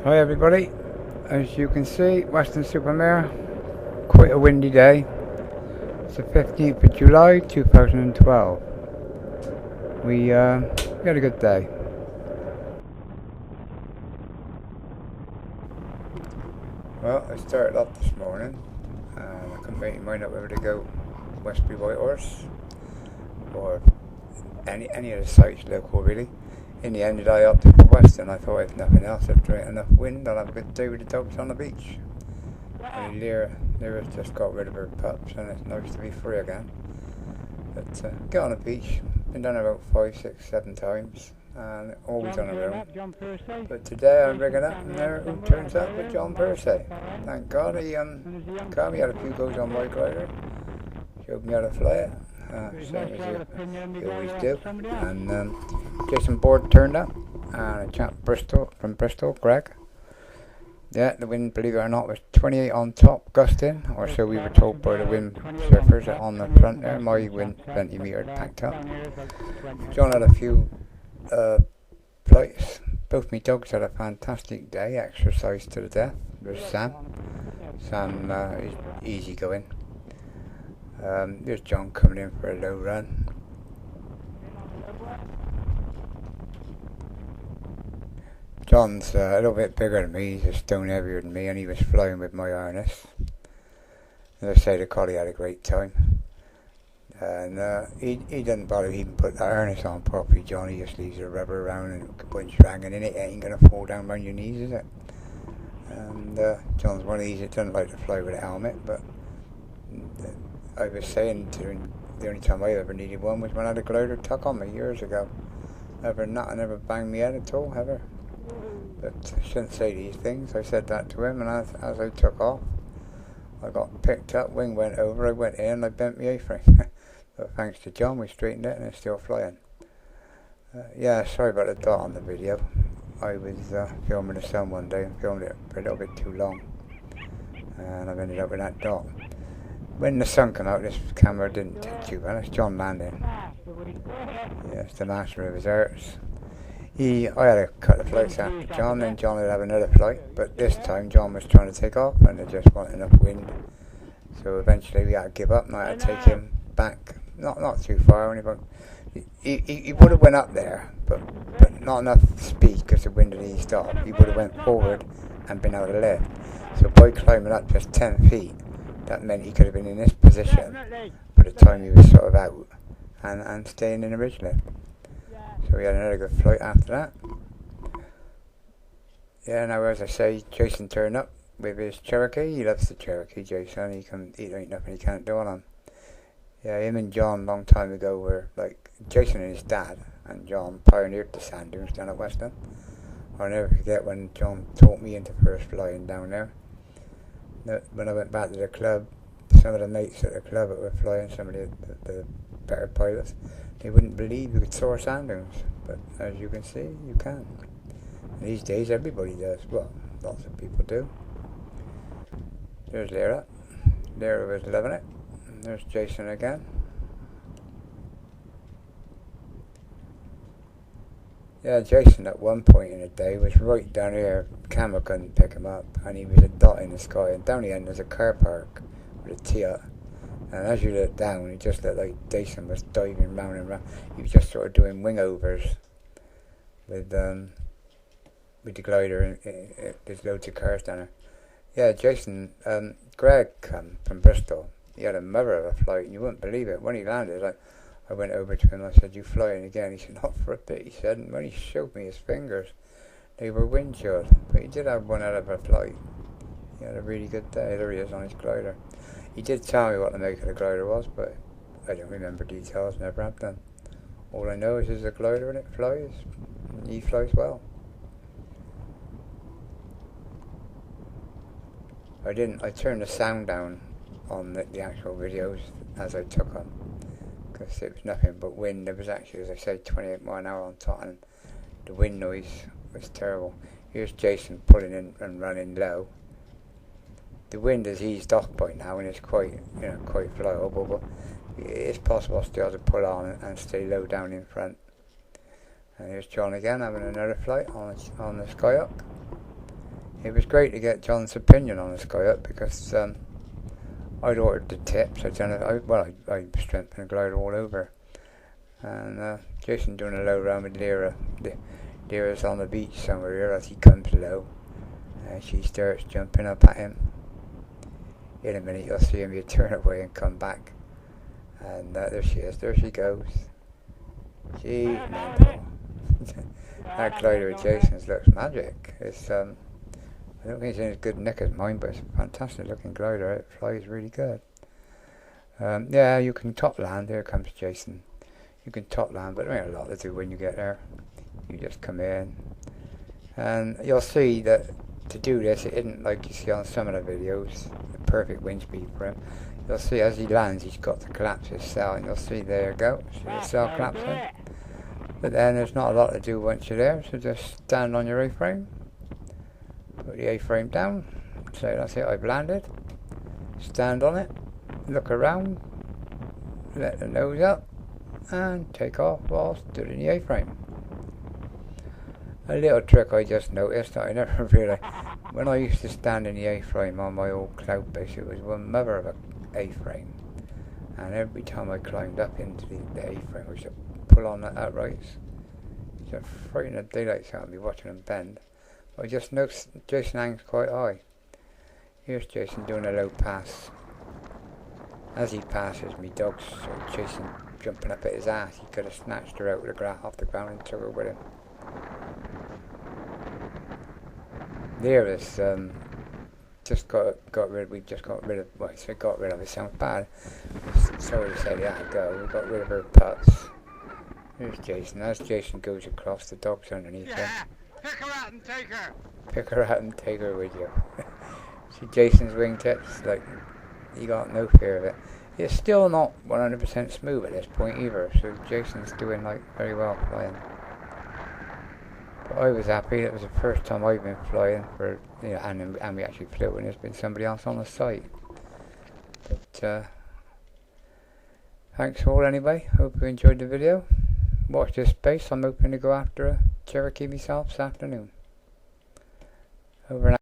Hi everybody, as you can see, Weston-Super-Mare, quite a windy day. It's the 15th of July 2012. We had a good day. Well, I started up this morning and I couldn't make my mind up whether to go Westbury Whitehorse or any of the sites local really. In the end, I opted for Weston. I thought if nothing else, after enough wind, I'll have a good day with the dogs on the beach. And Lyra's just got rid of her pups, and it's nice to be free again. But get on the beach. Been down about 5, 6, 7 times, and always on her own. But today I'm rigging up, and there who turns up with John Persy. Thank God he caught me, had a few goes on my glider, showed me how to fly it. Same as you always do. And Jason Board turned up, and a chap from Bristol, Greg. Yeah, the wind, believe it or not, was 28 on top, gusting, or so we were told by the wind surfers on the front there. My wind 20 metre packed up. John had a few flights. Both my dogs had a fantastic day, exercised to the death. There's Sam. Sam is easy going. There's John coming in for a low run. John's a little bit bigger than me, he's a stone heavier than me, and he was flying with my harness. As I say, the collie had a great time. And he doesn't bother to even put that harness on properly, John. He just leaves the rubber around and puts hanging in it. It ain't going to fall down on your knees, is it? And John's one of these that doesn't like to fly with a helmet, but I was saying to him, the only time I ever needed one was when I had a glider tuck on me years ago. Ever not, I never banged me head at all, ever. But I shouldn't say these things. I said that to him, and as I took off, I got picked up, wing went over, I went in, I bent my A-frame. But thanks to John, we straightened it, and it's still flying. Yeah, sorry about the dot on the video. I was filming the sun one day and filmed it for a little bit too long, and I've ended up with that dot. When the sun came out, this camera didn't take too well. It's John landing. Yes, the master of his arts. I had a couple of flights after John, then John would have another flight, but this time John was trying to take off and there just wasn't enough wind. So eventually we had to give up and I had to take him back, not too far, only about, he would have went up there, but not enough speed because the wind had eased off. He would have went forward and been able to lift. So by climbing up just 10 feet, that meant he could have been in this position by the time he was sort of out and staying in the ridge lift. So we had another good flight after that. Yeah, now as I say, Jason turned up with his Cherokee. He loves the Cherokee, Jason. There ain't nothing he can't do on him. Yeah, him and John long time ago were like, Jason and his dad and John pioneered the sand dunes down at Weston. I'll never forget when John taught me into first flying down there. When I went back to the club, some of the mates at the club that were flying, some of the better pilots, they wouldn't believe you could soar sand dunes, but as you can see, you can. And these days, everybody does. Well, lots of people do. There's Lyra. Lyra was loving it. And there's Jason again. Yeah, Jason at one point in the day was right down here. Camera couldn't pick him up, and he was a dot in the sky. And down the end there's a car park with a T-up. And as you look down, it just looked like Jason was diving round and round. He was just sort of doing wing overs with the glider, and there's loads of cars down there. Yeah, Jason, Greg from Bristol. He had a mother of a flight, and you wouldn't believe it. When he landed, I went over to him and I said, "You flying again?" He said, "Not for a bit," he said. And when he showed me his fingers, they were windshield. But he did have one out of a flight. He had a really good day. There he is on his glider. He did tell me what the make of the glider was, but I don't remember details, never have done. All I know is there's a glider and it flies, and he flies well. I turned the sound down on the actual videos as I took them, because it was nothing but wind. There was actually, as I said, 28 mile an hour on top, and the wind noise was terrible. Here's Jason pulling in and running low. The wind has eased off by now and it's quite flyable, but it's possible still to pull on and stay low down in front. And here's John again having another flight on the Skyhawk. it was great to get John's opinion on this guy up, because I'd ordered the tips. I'd done it. I strengthened the glider all over, and Jason doing a low round with Lyra. Lyra's on the beach somewhere here as he comes low, and she starts jumping up at him. In a minute, you'll see him. You turn away and come back, and there she is. There she goes. She's mental. That glider of Jason's looks magic. It's I don't think it's in as good nick as mine, but it's a fantastic looking glider. It flies really good. Yeah, you can top land. Here comes Jason. You can top land, but there ain't a lot to do when you get there. You just come in, and you'll see that to do this, it isn't like you see on some of the videos, the perfect wind speed for him. You'll see as he lands, he's got to collapse his sail, and you'll see, there you go, see the sail collapsing. But then there's not a lot to do once you're there, so just stand on your A-frame. Put the A-frame down, say that's it, I've landed. Stand on it, look around, let the nose up, and take off while stood in the A-frame. A little trick I just noticed that I never realised. When I used to stand in the A-frame on my old cloud base, it was one mother of a A-frame. And every time I climbed up into the A-frame, I used to pull on that uprights. It used to frighten the daylights out of me watching them bend. I just noticed Jason hangs quite high. Here's Jason doing a low pass. As he passes, me dog's sort of chasing, jumping up at his ass. He could have snatched her out of off the ground and took her with him. There is just got rid of. We just got rid of. Well, I say got rid of. It sounds bad. Sorry to say that. Go. We got rid of her putts. Here's Jason. As Jason goes across, the dog's underneath him. Pick her out and take her. Pick her out and take her with you. See Jason's wingtips, like, he got no fear of it. It's still not 100% smooth at this point either, so Jason's doing like very well flying. But I was happy. It was the first time I've been flying for, you know, and we actually flew when there's been somebody else on the site. But thanks all anyway. Hope you enjoyed the video. Watch this space. I'm hoping to go after a Cherokee myself this afternoon. Over and out.